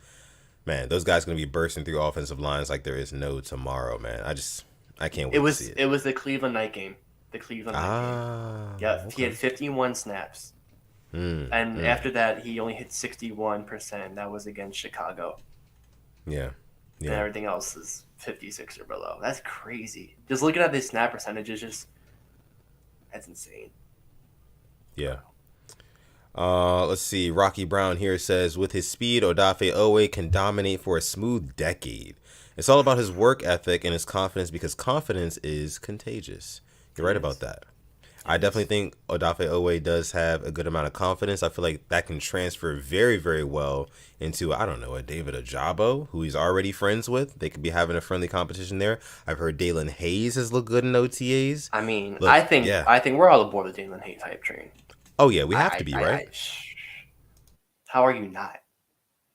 man, those guys are going to be bursting through offensive lines like there is no tomorrow, man. I can't wait to see it. It was the Cleveland night game. Game. Yeah, okay. He had 51 snaps. And after that, he only hit 61%. That was against Chicago. Yeah. And everything else is 56 or below. That's crazy. Just looking at the snap percentages, that's insane. Yeah. Let's see. Rocky Brown here says, with his speed, Odafe Owe can dominate for a smooth decade. It's all about his work ethic and his confidence because confidence is contagious. You're It right about is. that. I It definitely is. think Odafe Owe does have a good amount of confidence. I feel like that can transfer very, very well into, I don't know, a David Ajabo, who he's already friends with. They could be having a friendly competition there. I've heard Dalen Hayes has looked good in OTAs. I mean, Look, I think yeah. I think we're all aboard the Jalen Hate hype train. Oh, yeah, we have to I, be, I, right? I, how are you not?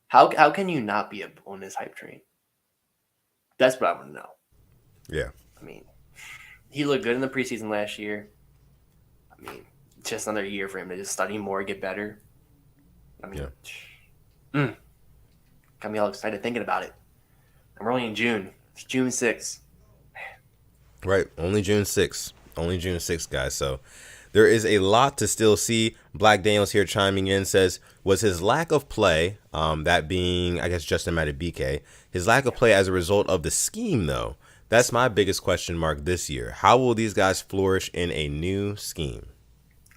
How can you not be on this hype train? That's what I want to know. Yeah. I mean, he looked good in the preseason last year. I mean, just another year for him to just study more, get better. I mean, got me all excited thinking about it. And we're only in June. It's June 6th. Right. Only June 6th. Only June 6th, guys. So there is a lot to still see. Black Daniels here chiming in says, was his lack of play, that being, I guess, Justin Madubuike, his lack of play as a result of the scheme, though? That's my biggest question mark this year. How will these guys flourish in a new scheme?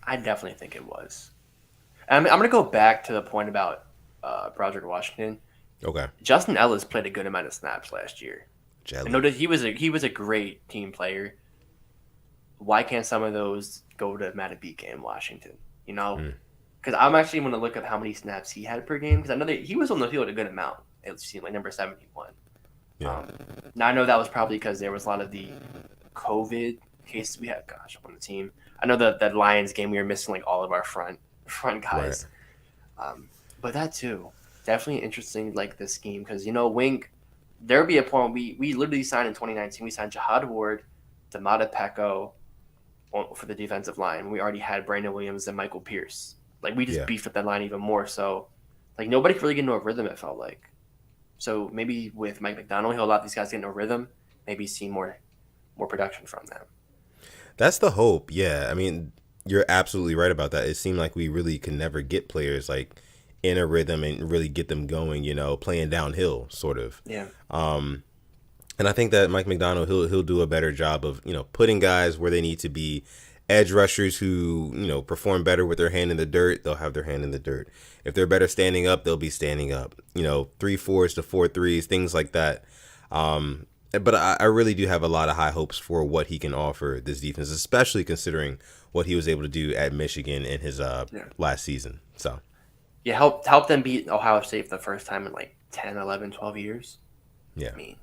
I definitely think it was. I'm going to go back to the point about Broderick Washington. Okay. Justin Ellis played a good amount of snaps last year. I know Jelly. that he was a great team player. Why can't some of those go to Matabika in Washington? You know, because I'm actually going to look at how many snaps he had per game because I know that he was on the field a good amount. It seemed like number 71. Yeah. Now I know that was probably because there was a lot of the COVID cases we had. Gosh, on the team. I know that Lions game we were missing like all of our front guys. Right. But that too, definitely interesting. Like this scheme because Wink. There'll be a point we literally signed in 2019. We signed Jihad Ward, Damata Pecco for the defensive line. We already had Brandon Williams and Michael Pierce. Like we just Yeah. beefed up that line even more. So like nobody could really get into a rhythm. It felt like. So maybe with Mike McDonald, he'll allow these guys to get into a rhythm. Maybe see more production from them. That's the hope. Yeah. I mean, you're absolutely right about that. It seemed like we really can never get players like in a rhythm and really get them going, playing downhill sort of. Yeah. And I think that Mike McDonald he'll do a better job of, putting guys where they need to be. Edge rushers who, perform better with their hand in the dirt, they'll have their hand in the dirt. If they're better standing up, they'll be standing up. 3-4s to 4-3s, things like that. But I really do have a lot of high hopes for what he can offer this defense, especially considering what he was able to do at Michigan in his last season. So, Yeah, help them beat Ohio State for the first time in like 10, 11, 12 years. yeah. I mean,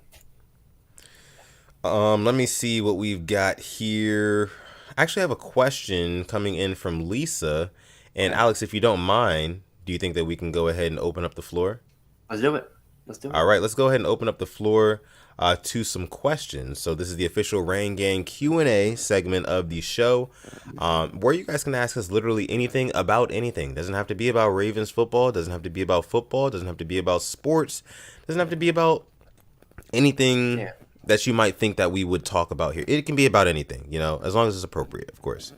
Let me see what we've got here. I actually have a question coming in from Lisa. And okay. Alex, if you don't mind, do you think that we can go ahead and open up the floor? Let's do it. Let's do it. All right, let's go ahead and open up the floor to some questions. So this is the official Rain Gang Q&A segment of the show, where you guys can ask us literally anything about anything. Doesn't have to be about Ravens football. Doesn't have to be about football. Doesn't have to be about sports. Doesn't have to be about anything Yeah. that you might think that we would talk about here. It can be about anything, as long as it's appropriate, of course.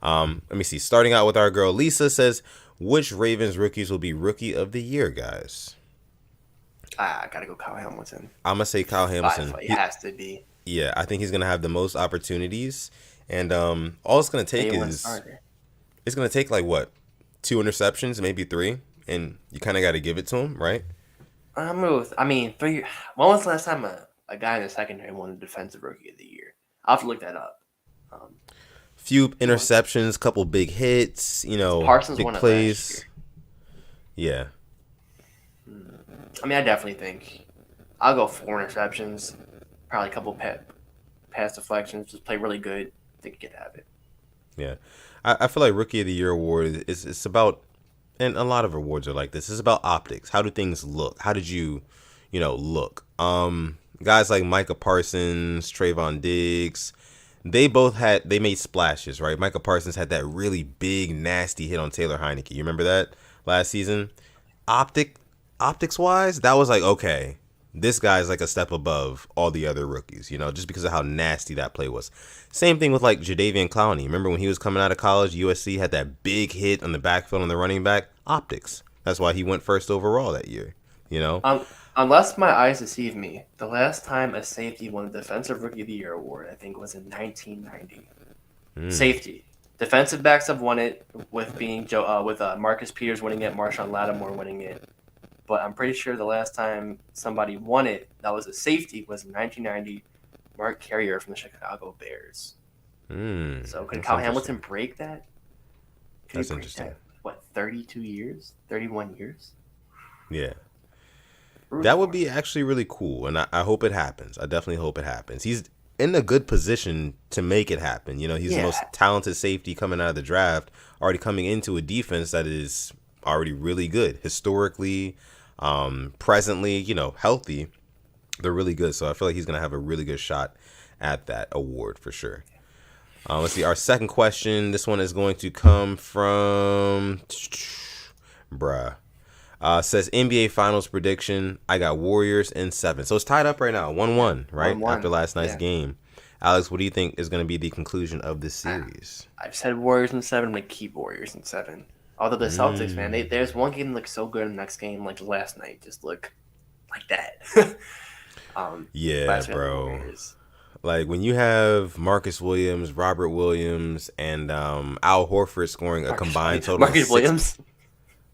Let me see. Starting out with our girl Lisa says, which Ravens rookies will be Rookie of the Year, guys? I gotta go Kyle Hamilton. I'm gonna say Kyle Hamilton. It has to be. Yeah, I think he's gonna have the most opportunities, and all it's gonna take A1 is starter. it's gonna take like what, 2 interceptions, maybe 3, and you kind of got to give it to him, right? I'm with. I mean, 3. When was the last time a guy in the secondary won the Defensive Rookie of the Year? I'll have to look that up. Few interceptions, couple big hits, Parsons big won it last plays. year. Yeah, I mean, I definitely think I'll go 4 interceptions, probably a couple pass deflections. Just play really good. I think you could have it. yeah. I feel like Rookie of the Year award is it's about, and a lot of awards are like this. It's about optics. How do things look? How did you, look? Guys like Micah Parsons, Trayvon Diggs, they made splashes, right? Micah Parsons had that really big, nasty hit on Taylor Heineke. You remember that last season? Optics wise, that was like, okay, this guy's like a step above all the other rookies, just because of how nasty that play was. Same thing with like Jadeveon Clowney. Remember when he was coming out of college, USC had that big hit on the backfield on the running back? Optics. That's why he went first overall that year. Unless my eyes deceive me, the last time a safety won the Defensive Rookie of the Year award, I think, was in 1990. Safety. Defensive backs have won it with Marcus Peters winning it, Marshawn Lattimore winning it. But I'm pretty sure the last time somebody won it that was a safety was in 1990, Mark Carrier from the Chicago Bears. So could That's Kyle Hamilton interesting. break that? Could That's he break interesting. that? What, 32 years? 31 years? Yeah. Rooting That would for him. be actually really cool, and I hope it happens. I definitely hope it happens. He's in a good position to make it happen. You know, he's the Yeah, most talented safety coming out of the draft, already coming into a defense that is already really good historically, presently. You know, healthy. They're really good, so I feel like he's gonna have a really good shot at that award for sure. Let's see. Our second question. This one is going to come from, bruh. Says NBA Finals prediction. I got Warriors in 7. So it's tied up right now, 1-1, right? 1-1. After last night's Yeah. game. Alex, what do you think is going to be the conclusion of this I, series? I've said Warriors in 7. I'm going to keep Warriors in 7. Although the Celtics, man, there's one game that looks so good in the next game, like last night, just look like that. Yeah, Last night, the bro. Warriors. Like when you have Marcus Williams, Robert Williams, and Al Horford scoring a combined total of Marcus 6. Williams.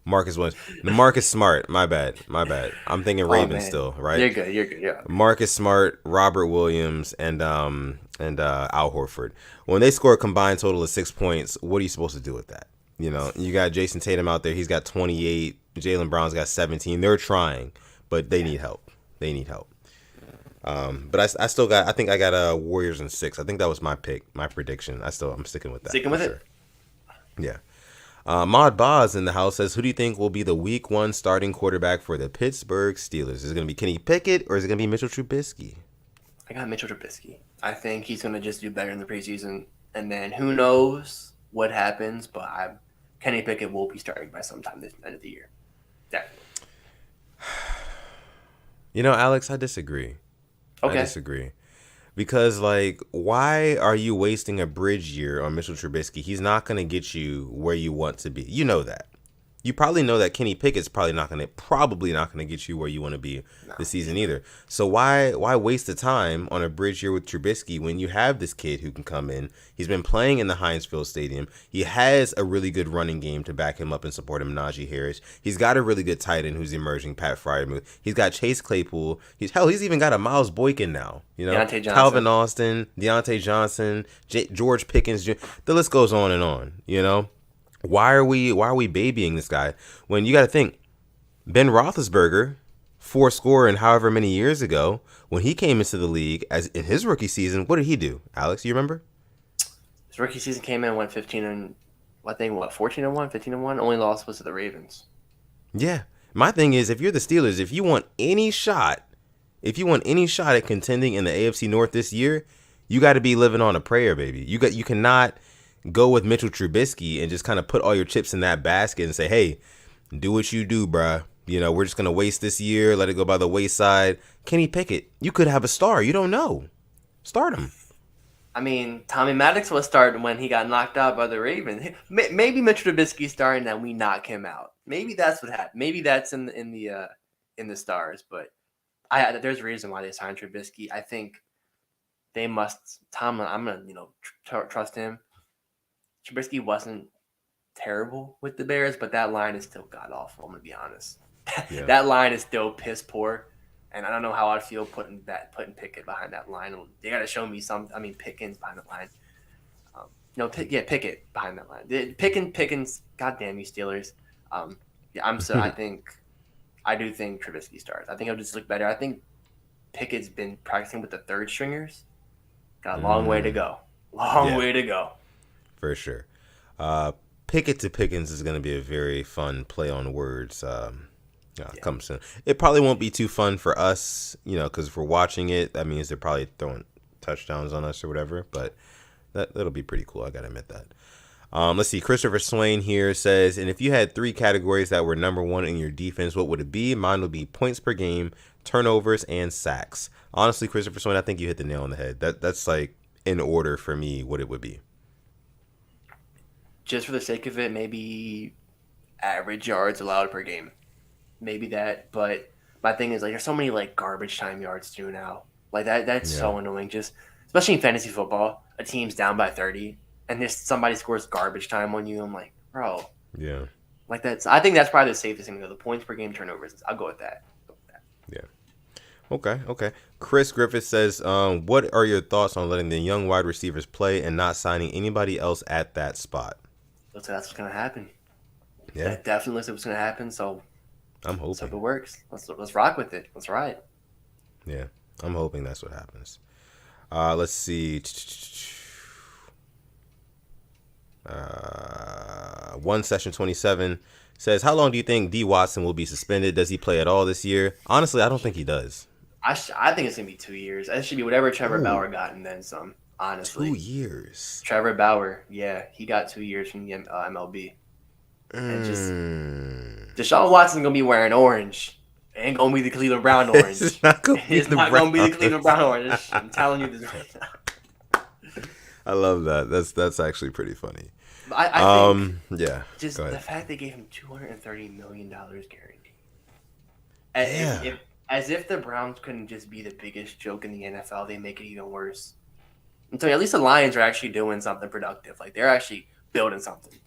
Marcus Williams. Marcus Smart. My bad. I'm thinking Oh, Ravens man. still, right? You're good. You're good. Yeah. Marcus Smart, Robert Williams, and Al Horford. When they score a combined total of 6 points, what are you supposed to do with that? You know, you got Jason Tatum out there. He's got 28. Jaylen Brown's got 17. They're trying, but they need help. They need help. But I still got. I think I got Warriors in 6. I think that was my pick, my prediction. I'm sticking with that. Sticking with it. Yeah. Maud Boz in the house says, who do you think will be the week 1 starting quarterback for the Pittsburgh Steelers? Is it going to be Kenny Pickett or is it going to be Mitchell Trubisky? I got Mitchell Trubisky. I think he's going to just do better in the preseason. And then who knows what happens, but Kenny Pickett will be starting by sometime this end of the year. Definitely. You know, Alex, I disagree. Okay. I disagree. Because, like, why are you wasting a bridge year on Mitchell Trubisky? He's not going to get you where you want to be. You know that. You probably know that Kenny Pickett's probably not going to get you where you want to be this season either. So why waste the time on a bridge year with Trubisky when you have this kid who can come in? He's been playing in the Heinz Field Stadium. He has a really good running game to back him up and support him, Najee Harris. He's got a really good tight end who's emerging, Pat Fryermuth. He's got Chase Claypool. He's even got a Miles Boykin now. You know, Deontay Johnson. Calvin Austin, Deontay Johnson, George Pickens. The list goes on and on. You know. Why are we babying this guy when you got to think Ben Roethlisberger, 4 and however many years ago, when he came into the league as in his rookie season, what did he do? Alex, you remember? His rookie season came in, went 15 and I think 14-1, 15-1. Only loss was to the Ravens. Yeah. My thing is, if you're the Steelers, if you want any shot at contending in the AFC North this year, you got to be living on a prayer, baby. You cannot go with Mitchell Trubisky and just kind of put all your chips in that basket and say, hey, do what you do, bruh. You know, we're just going to waste this year, let it go by the wayside. Kenny Pickett, you could have a star. You don't know. Start him. I mean, Tommy Maddox was starting when he got knocked out by the Ravens. Maybe Mitchell Trubisky's starting and we knock him out. Maybe that's what happened. Maybe that's in the stars. But there's a reason why they signed Trubisky. I think they must. I'm gonna trust him. Trubisky wasn't terrible with the Bears, but that line is still god awful. I'm gonna be honest. Yeah. That line is still piss poor, and I don't know how I'd feel putting Pickett behind that line. They got to show me Pickens behind the line. Pickett behind that line. Pickens. Goddamn you Steelers. I do think Trubisky starts. I think it'll just look better. I think Pickett's been practicing with the third stringers. Got a long way to go. Way to go. For sure. Pickett to Pickens is going to be a very fun play on words. Come soon. It probably won't be too fun for us, because if we're watching it, that means they're probably throwing touchdowns on us or whatever. But that'll be pretty cool. I got to admit that. Let's see. Christopher Swain here says, and if you had 3 categories that were number 1 in your defense, what would it be? Mine would be points per game, turnovers, and sacks. Honestly, Christopher Swain, I think you hit the nail on the head. That's like in order for me what it would be. Just for the sake of it, maybe average yards allowed per game. Maybe that, but my thing is there's so many garbage time yards too now. That's so annoying. Just especially in fantasy football, a team's down by 30. and just somebody scores garbage time on you. I'm like, bro, Yeah. like that's. I think that's probably the safest thing though. The points per game turnovers. I'll go with that. Yeah. Okay. Okay. Chris Griffith says, what are your thoughts on letting the young wide receivers play and not signing anybody else at that spot? Looks like that's what's gonna happen. Yeah. That definitely looks like what's gonna happen. So I'm let's hope it hoping. works. Let's rock with it. Let's ride. Yeah. I'm hoping that's what happens. Let's see. One session 27 says, how long do you think D Watson will be suspended? Does he play at all this year? Honestly, I don't think he does. I think it's gonna be 2 years. It should be whatever Trevor Ooh. Bauer got and then some. Honestly, 2 years. Trevor Bauer, yeah, he got 2 years from the MLB, and just Deshaun Watson's gonna be wearing orange. It ain't gonna be the Cleveland Brown orange. It's not gonna be the gonna be the Browns. Cleveland Brown orange. I'm telling you this right now. I love that. That's actually pretty funny. I think Yeah. just Go the ahead. fact they gave him $230 million guaranteed. Yeah. As if the Browns couldn't just be the biggest joke in the NFL, they make it even worse. I'm telling you, at least the Lions are actually doing something productive. Like they're actually building something.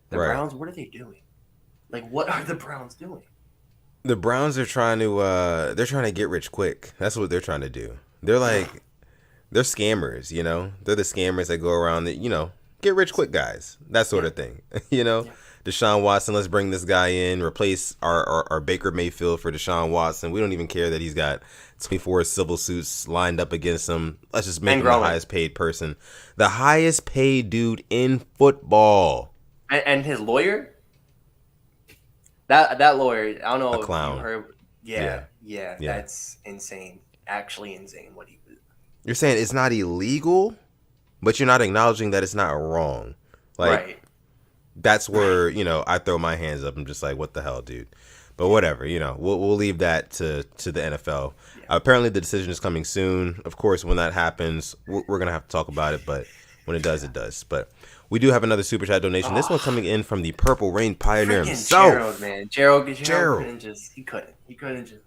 The Right. Browns, what are they doing? Like, what are the Browns doing? The Browns are trying to get rich quick. That's what they're trying to do. They're scammers, you know? They're the scammers that go around that, get rich quick guys. That sort of thing. Yeah. Deshaun Watson, let's bring this guy in, replace our Baker Mayfield for Deshaun Watson. We don't even care that he's got 24 civil suits lined up against him. Let's just make him the highest paid person. The highest paid dude in football. And his lawyer? That lawyer, I don't know A clown. if you heard. Yeah, that's insane. Actually insane what he was. You're saying it's not illegal, but you're not acknowledging that it's not wrong. Right. That's where, I throw my hands up. I'm just like, what the hell, dude? But whatever, we'll leave that to the NFL. Yeah. Apparently the decision is coming soon. Of course, when that happens, we're going to have to talk about it. But when it does, it does. But we do have another Super Chat donation. This one coming in from the Purple Rain Pioneer himself. Gerald, man. Gerald. He couldn't just.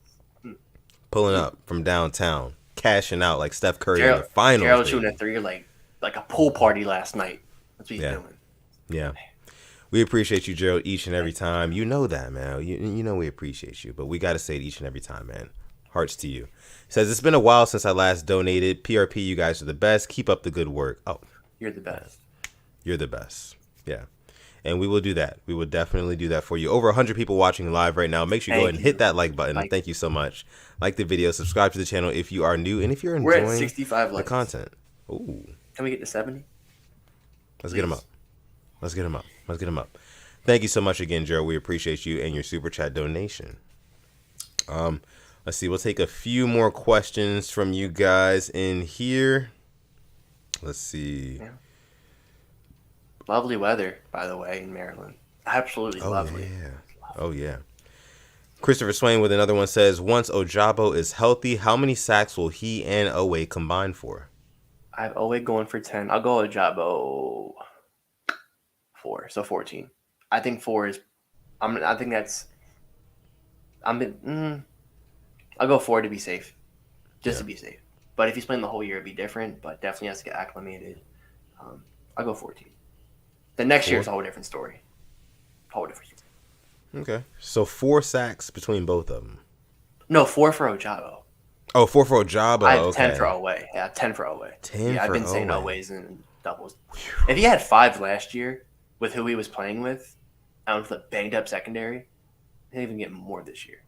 Pulling up from downtown, cashing out like Steph Curry in the finals. Gerald shooting a three like a pool party last night. That's what he's doing. Yeah. We appreciate you, Gerald, each and every time. You know that, man. You know we appreciate you, but we got to say it each and every time, man. Hearts to you. Says, it's been a while since I last donated. PRP, you guys are the best. Keep up the good work. Oh. You're the best. You're the best. Yeah. And we will do that. We will definitely do that for you. Over 100 people watching live right now. Make sure you go ahead and hit that like button. Thank you so much. Like the video. Subscribe to the channel if you are new. And if you're enjoying We're at 65 the likes. content. Ooh. Can we get to 70? Let's get them up. Let's get them up. Thank you so much again, Gerald. We appreciate you and your Super Chat donation. Let's see. We'll take a few more questions from you guys in here. Let's see. Yeah. Lovely weather, by the way, in Maryland. Absolutely lovely. Yeah. Oh, yeah. Christopher Swain with another one says, once Ojabo is healthy, how many sacks will he and Owe combine for? I have Owe going for 10. I'll go Ojabo 4, so 14. I think 4 is. I think that's. I'll go 4 to be safe, to be safe. But if he's playing the whole year, it'd be different. But definitely has to get acclimated. I'll go 14. The next year is a whole different story. Okay, so 4 sacks between both of them. No, 4 for Ojabo. Oh, 4 for Ojabo. I have 10 for Owe. Yeah, 10 for Owe. 10 yeah, I've for been saying Owe. Owe's and doubles. If he had 5 last year with who he was playing with, and with a banged up secondary, he'll even get more this year.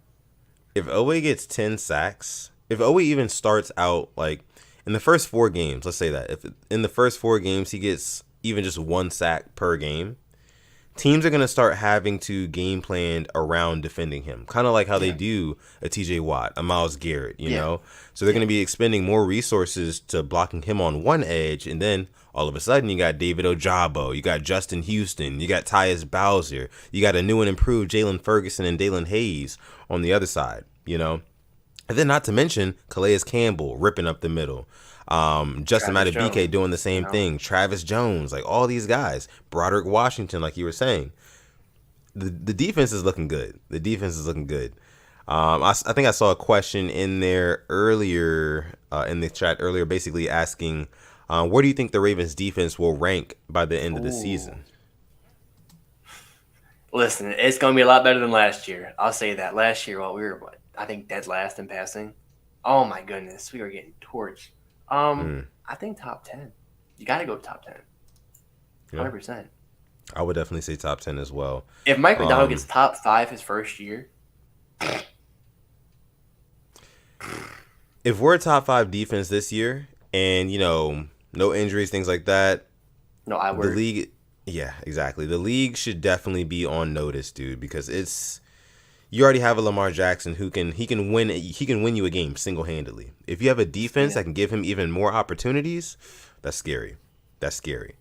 If Owe gets 10 sacks, if Owe even starts out like in the first 4 games, let's say that if in the first 4 games he gets even just 1 sack per game, teams are going to start having to game plan around defending him, kind of like how they do a TJ Watt, a Myles Garrett, you know? So they're going to be expending more resources to blocking him on one edge, and then all of a sudden you got David Ojabo, you got Justin Houston, you got Tyus Bowser, you got a new and improved Jalen Ferguson and Dalen Hayes on the other side, you know? And then not to mention Calais Campbell ripping up the middle. Justin Madubuike doing the same thing. Travis Jones, like all these guys. Broderick Washington, like you were saying. The defense is looking good. I think I saw a question in there earlier, in the chat earlier, basically asking Where do you think the Ravens defense will rank by the end of the Ooh. season? Listen, it's going to be a lot better than last year. I'll say that. Last year, we were, I think, dead last in passing. Oh, my goodness. We were getting torched. Mm, I think top 10. You got to go top 10. yeah, 100%. I would definitely say top 10 as well. If Mike McDonald Um, gets top 5 his first year, if we're a top 5 defense this year, and no injuries, things like that, no, I the word. league, yeah, exactly. The league should definitely be on notice, dude, because you already have a Lamar Jackson who can win you a game single handedly. If you have a defense Yeah. that can give him even more opportunities, that's scary. That's scary.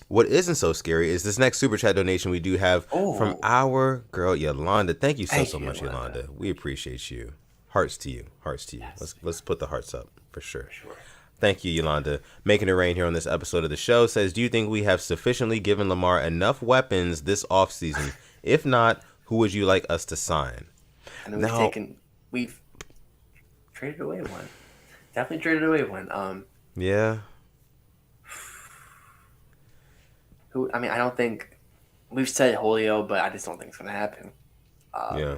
What isn't so scary is this next super chat donation we do have from Oh, our girl Yolanda. Thank you so thank so you, much, Yolanda. Yolanda. We appreciate you. Hearts to you. Hearts to you. Yes, Let's put the hearts up for sure. for sure. Thank you, Yolanda. Making it rain here on this episode of the show says, do you think we have sufficiently given Lamar enough weapons this offseason? If not, who would you like us to sign? And then Now, we've traded away one. Definitely traded away one. yeah, I don't think we've said Julio, but I just don't think it's gonna happen. yeah.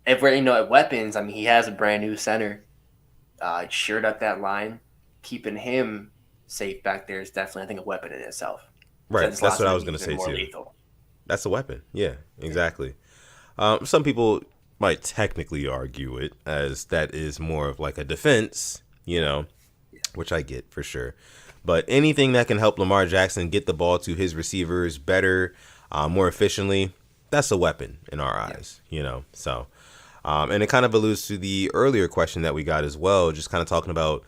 If we're at weapons, he has a brand new center. Shored up that line, keeping him safe back there is definitely, I think, a weapon in itself. So Right. this That's last what I one was be going to even say more too. lethal. That's a weapon. Yeah, exactly. Some people might technically argue it as that is more of like a defense, Yeah. which I get for sure. But anything that can help Lamar Jackson get the ball to his receivers better, more efficiently, that's a weapon in our eyes, So, and it kind of alludes to the earlier question that we got as well, just kind of talking about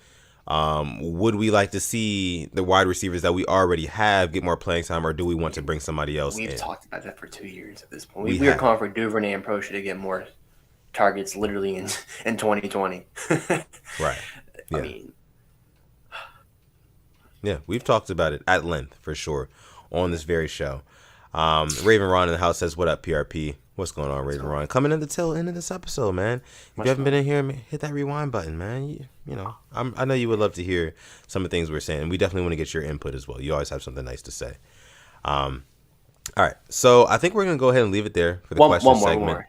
would we like to see the wide receivers that we already have get more playing time, or do we want to bring somebody else We've in? talked about that for 2 years at this point. We We were have. calling for Duvernay and Pro to get more targets literally in 2020. Right. I Yeah. mean, Yeah. We've talked about it at length for sure on this very show. Raven Ron in the house says, what up, PRP? What's going on, Raven Ron? Coming in the tail end of this episode, man. If you haven't been in here, hit that rewind button, man. I know you would love to hear some of the things we're saying. We definitely want to get your input as well. You always have something nice to say. All right. So I think we're going to go ahead and leave it there for the question segment. One more.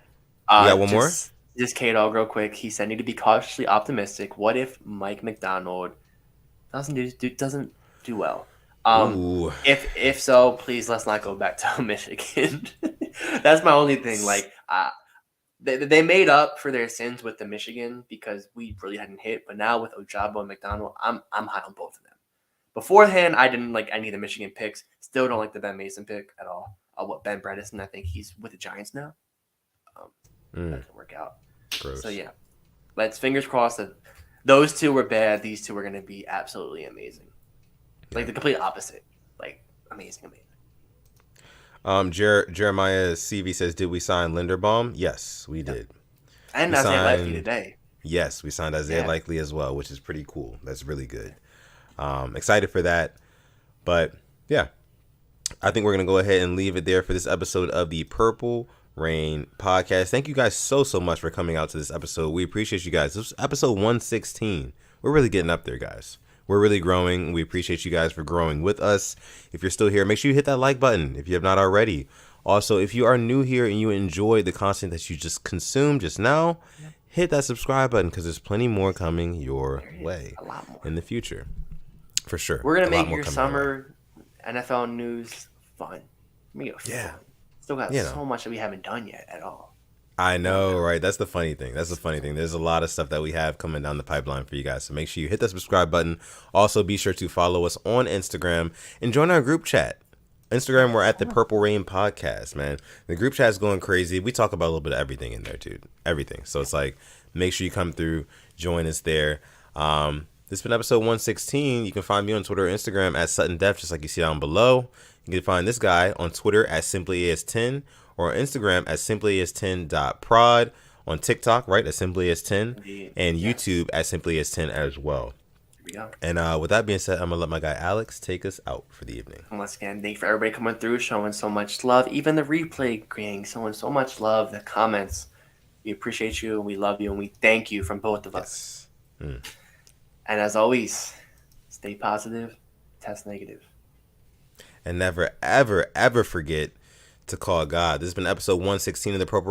You got one more? Just K-Dog real quick. He said, need to be cautiously optimistic. What if Mike McDonald doesn't do well? Ooh. If so, please let's not go back to Michigan. That's my only thing. Like, they made up for their sins with the Michigan because we really hadn't hit. But now with Ojabo and McDonald, I'm high on both of them. Beforehand, I didn't like any of the Michigan picks. Still don't like the Ben Mason pick at all. Ben Bredesen, I think he's with the Giants now. That doesn't work out. Gross. So yeah, let's fingers crossed that those two were bad. These two are going to be absolutely amazing. Like the complete opposite. Like amazing. Jeremiah CV says, did we sign Linderbaum? Yes, we did. And We Isaiah Likely signed- today. Yes, we signed Isaiah Likely as well, which is pretty cool. That's really good. Excited for that. But yeah, I think we're going to go ahead and leave it there for this episode of the Purple Rain podcast. Thank you guys so much for coming out to this episode. We appreciate you guys. This was episode 116. We're really getting up there, guys. We're really growing. We appreciate you guys for growing with us. If you're still here, make sure you hit that like button if you have not already. Also, if you are new here and you enjoyed the content that you just consumed just now, hit that subscribe button because there's plenty more coming your way A lot more. in the future. For sure. We're going to A lot make more your coming our way. summer NFL news fun. Make it Yeah. fun. Still got You know. so much that we haven't done yet at all. I know, right? That's the funny thing. There's a lot of stuff that we have coming down the pipeline for you guys. So make sure you hit that subscribe button. Also, be sure to follow us on Instagram and join our group chat. Instagram, we're at the Purple Rain Podcast, man. The group chat's going crazy. We talk about a little bit of everything in there, dude. Everything. So it's like, make sure you come through, join us there. This has been episode 116. You can find me on Twitter or Instagram at Sutton Def, just like you see down below. You can find this guy on Twitter at SimplyAS10 or on Instagram at simplyas10.prod, on TikTok, right, at simplyas10, Indeed. and Yes. YouTube at simplyas10 as well. Here we go. And with that being said, I'm going to let my guy Alex take us out for the evening. And once again, thank you for everybody coming through, showing so much love. Even the replay gang, showing so much love. The comments, we appreciate you and we love you and we thank you from both of us. Yes. And as always, stay positive, test negative. And never, ever, ever forget to call God. This has been episode 116 of the Purple